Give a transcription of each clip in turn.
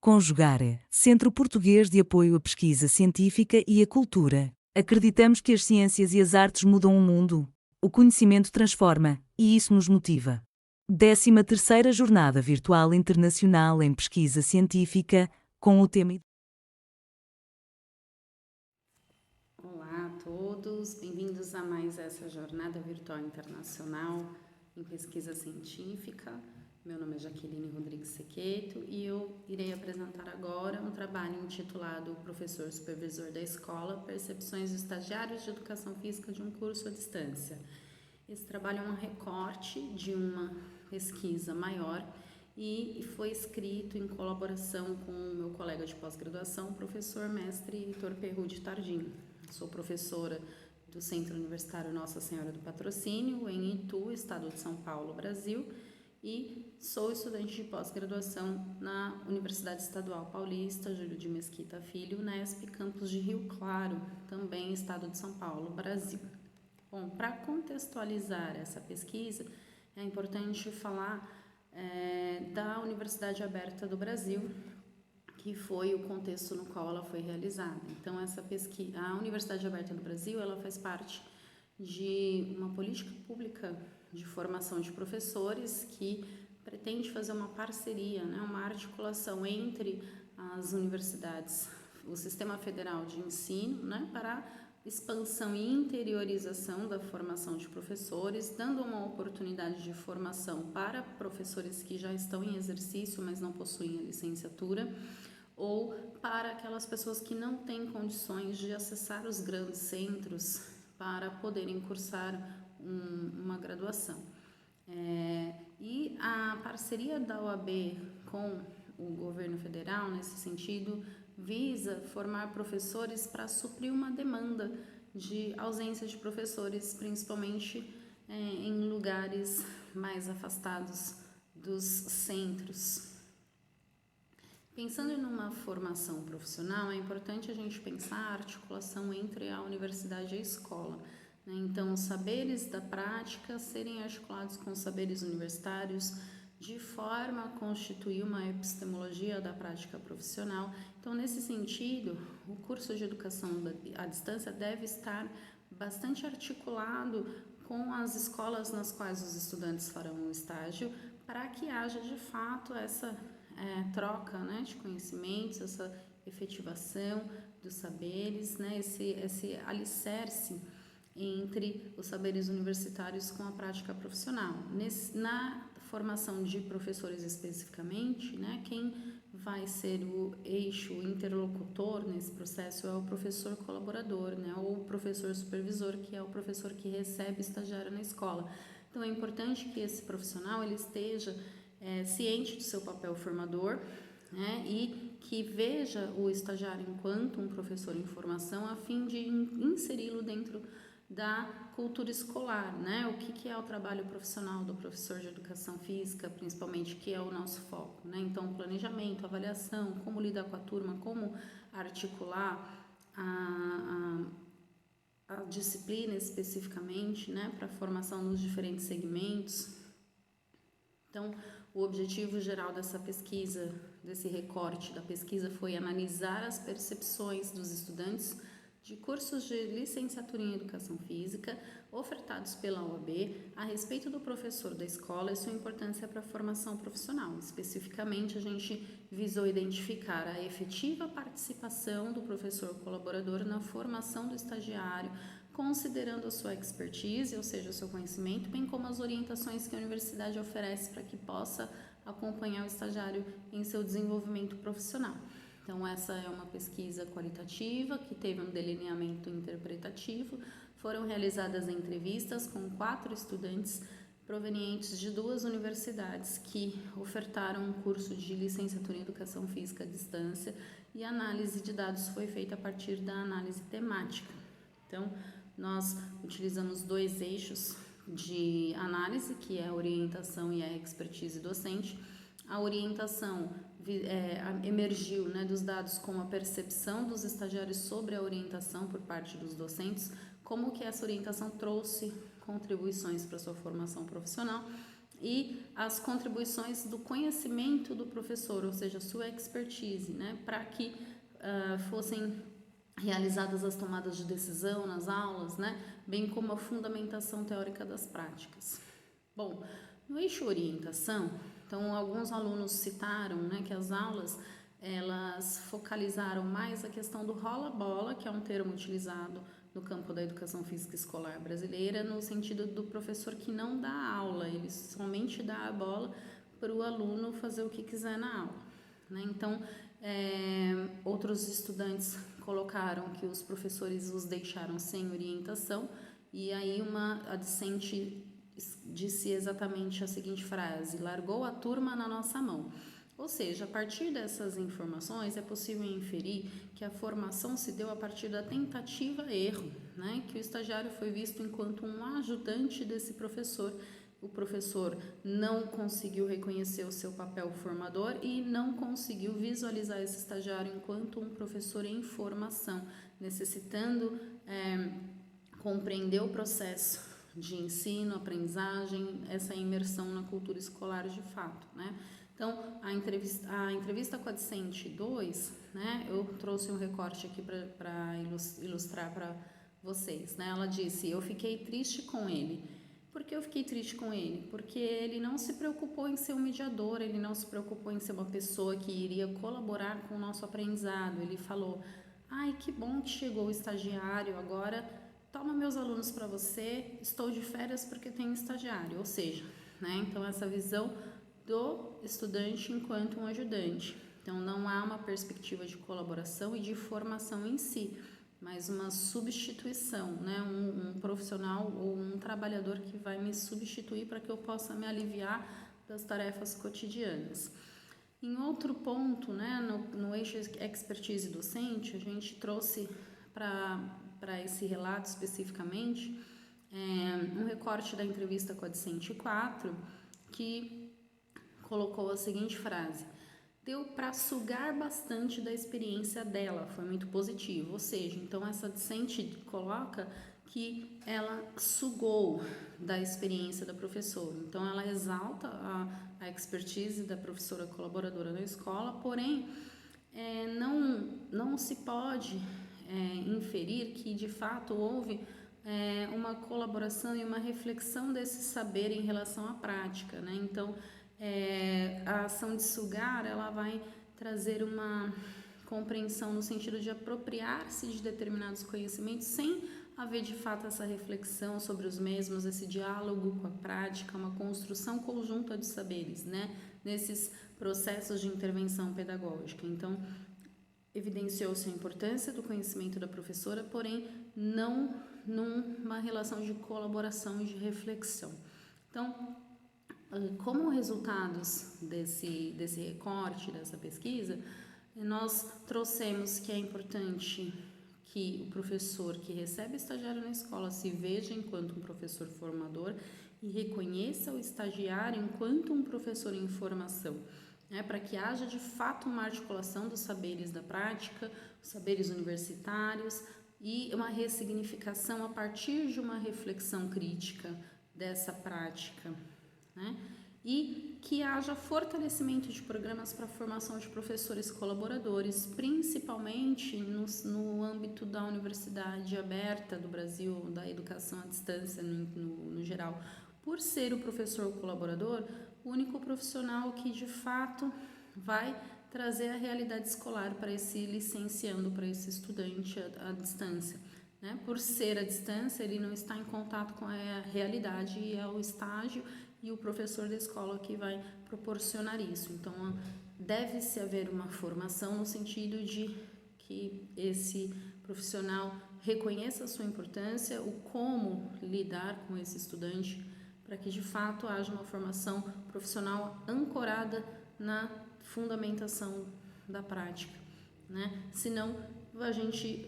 Conjugar, Centro Português de Apoio à Pesquisa Científica e à Cultura. Acreditamos que as ciências e as artes mudam o mundo. O conhecimento transforma, e isso nos motiva. 13ª Jornada Virtual Internacional em Pesquisa Científica, com o tema... Olá a todos, bem-vindos a mais essa Jornada Virtual Internacional em Pesquisa Científica. Meu nome é Jaqueline Rodrigues Sequeto e eu irei apresentar agora um trabalho intitulado Professor Supervisor da Escola, Percepções dos Estagiários de Educação Física de um Curso à Distância. Esse trabalho é um recorte de uma pesquisa maior e foi escrito em colaboração com o meu colega de pós-graduação, o professor mestre Heitor Perrucci Tardim. Sou professora do Centro Universitário Nossa Senhora do Patrocínio, em Itu, estado de São Paulo, Brasil, e sou estudante de pós-graduação na Universidade Estadual Paulista, Júlio de Mesquita Filho, Unesp, campus de Rio Claro, também estado de São Paulo, Brasil. Bom, para contextualizar essa pesquisa, é importante falar da Universidade Aberta do Brasil, que foi o contexto no qual ela foi realizada. Então, essa pesquisa, a Universidade Aberta do Brasil, ela faz parte de uma política pública de formação de professores que pretende fazer uma parceria, né, uma articulação entre as universidades, o Sistema Federal de Ensino, né, para expansão e interiorização da formação de professores, dando uma oportunidade de formação para professores que já estão em exercício, mas não possuem a licenciatura, ou para aquelas pessoas que não têm condições de acessar os grandes centros para poderem cursar uma graduação. E a parceria da OAB com o governo federal, nesse sentido, visa formar professores para suprir uma demanda de ausência de professores, principalmente em lugares mais afastados dos centros. Pensando numa formação profissional, é importante a gente pensar a articulação entre a universidade e a escola, né? Então, os saberes da prática serem articulados com os saberes universitários, de forma a constituir uma epistemologia da prática profissional. Então, nesse sentido, o curso de educação à distância deve estar bastante articulado com as escolas nas quais os estudantes farão o estágio, para que haja de fato essa troca, né, de conhecimentos, essa efetivação dos saberes, né, esse alicerce entre os saberes universitários com a prática profissional. Na formação de professores especificamente, né, quem vai ser o eixo interlocutor nesse processo é o professor colaborador, né, ou o professor supervisor, que é o professor que recebe estagiário na escola. Então, é importante que esse profissional ele esteja ciente do seu papel formador, né, e que veja o estagiário enquanto um professor em formação, a fim de inseri-lo dentro da cultura escolar, né? O que é o trabalho profissional do professor de educação física, principalmente, que é o nosso foco, né? Então, planejamento, avaliação, como lidar com a turma, como articular a disciplina especificamente, né, para a formação nos diferentes segmentos. Então, o objetivo geral dessa pesquisa, desse recorte da pesquisa, foi analisar as percepções dos estudantes de cursos de licenciatura em Educação Física ofertados pela OAB a respeito do professor da escola e sua importância para a formação profissional. Especificamente, a gente visou identificar a efetiva participação do professor colaborador na formação do estagiário, considerando a sua expertise, ou seja, o seu conhecimento, bem como as orientações que a universidade oferece para que possa acompanhar o estagiário em seu desenvolvimento profissional. Então, essa é uma pesquisa qualitativa que teve um delineamento interpretativo. Foram realizadas entrevistas com 4 estudantes provenientes de 2 universidades que ofertaram um curso de licenciatura em Educação Física à distância, e a análise de dados foi feita a partir da análise temática. Então, nós utilizamos 2 eixos de análise, que é a orientação e a expertise docente. A orientação emergiu, né, dos dados com a percepção dos estagiários sobre a orientação por parte dos docentes, como que essa orientação trouxe contribuições para a sua formação profissional, e as contribuições do conhecimento do professor, ou seja, sua expertise, né, para que fossem realizadas as tomadas de decisão nas aulas, né, bem como a fundamentação teórica das práticas. Bom, no eixo orientação, então alguns alunos citaram, né, que as aulas elas focalizaram mais a questão do rola-bola, que é um termo utilizado no campo da educação física escolar brasileira, no sentido do professor que não dá aula, ele somente dá a bola para o aluno fazer o que quiser na aula, né? Então, outros estudantes colocaram que os professores os deixaram sem orientação, e aí a discente disse exatamente a seguinte frase: largou a turma na nossa mão. Ou seja, a partir dessas informações é possível inferir que a formação se deu a partir da tentativa-erro, né? Que o estagiário foi visto enquanto um ajudante desse professor. O professor não conseguiu reconhecer o seu papel formador e não conseguiu visualizar esse estagiário enquanto um professor em formação, necessitando compreender o processo de ensino, aprendizagem, essa imersão na cultura escolar de fato, né? Então, a entrevista com a discente 2, né, eu trouxe um recorte aqui para ilustrar para vocês, né? Ela disse: eu fiquei triste com ele. Por que eu fiquei triste com ele? Porque ele não se preocupou em ser um mediador, ele não se preocupou em ser uma pessoa que iria colaborar com o nosso aprendizado. Ele falou: ai, que bom que chegou o estagiário, agora toma meus alunos para você, estou de férias porque tenho estagiário. Ou seja, né, então essa visão do estudante enquanto um ajudante. Então, não há uma perspectiva de colaboração e de formação em si, mas uma substituição, né? Um profissional ou um trabalhador que vai me substituir para que eu possa me aliviar das tarefas cotidianas. Em outro ponto, né, no eixo expertise docente, a gente trouxe para esse relato especificamente um recorte da entrevista com a discente 4, que colocou a seguinte frase: deu para sugar bastante da experiência dela, foi muito positivo. Ou seja, então essa discente coloca que ela sugou da experiência da professora. Então ela exalta a expertise da professora colaboradora na escola, porém não se pode inferir que de fato houve uma colaboração e uma reflexão desse saber em relação à prática, né? Então, a ação de sugar, ela vai trazer uma compreensão no sentido de apropriar-se de determinados conhecimentos sem haver de fato essa reflexão sobre os mesmos, esse diálogo com a prática, uma construção conjunta de saberes, né? Nesses processos de intervenção pedagógica. Então, evidenciou-se a importância do conhecimento da professora, porém não numa relação de colaboração e de reflexão. Então, como resultados desse recorte, dessa pesquisa, nós trouxemos que é importante que o professor que recebe estagiário na escola se veja enquanto um professor formador e reconheça o estagiário enquanto um professor em formação, né, para que haja de fato uma articulação dos saberes da prática, os saberes universitários e uma ressignificação a partir de uma reflexão crítica dessa prática, né? E que haja fortalecimento de programas para a formação de professores colaboradores, principalmente no âmbito da Universidade Aberta do Brasil, da educação à distância no geral, por ser o professor colaborador o único profissional que de fato vai trazer a realidade escolar para esse licenciando, para esse estudante à distância. Né? Por ser à distância, ele não está em contato com a realidade e é o estágio e o professor da escola que vai proporcionar isso. Então, deve-se haver uma formação no sentido de que esse profissional reconheça a sua importância, o como lidar com esse estudante, para que de fato haja uma formação profissional ancorada na fundamentação da prática, né? Senão, a gente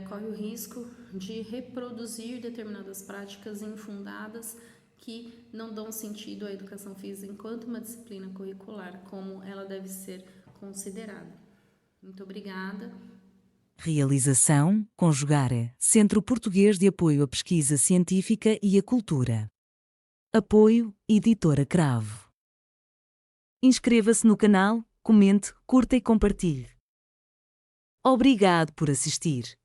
corre o risco de reproduzir determinadas práticas infundadas que não dão sentido à educação física enquanto uma disciplina curricular, como ela deve ser considerada. Muito obrigada. Realização, Conjugare, Centro Português de Apoio à Pesquisa Científica e à Cultura. Apoio, Editora Cravo. Inscreva-se no canal, comente, curta e compartilhe. Obrigado por assistir.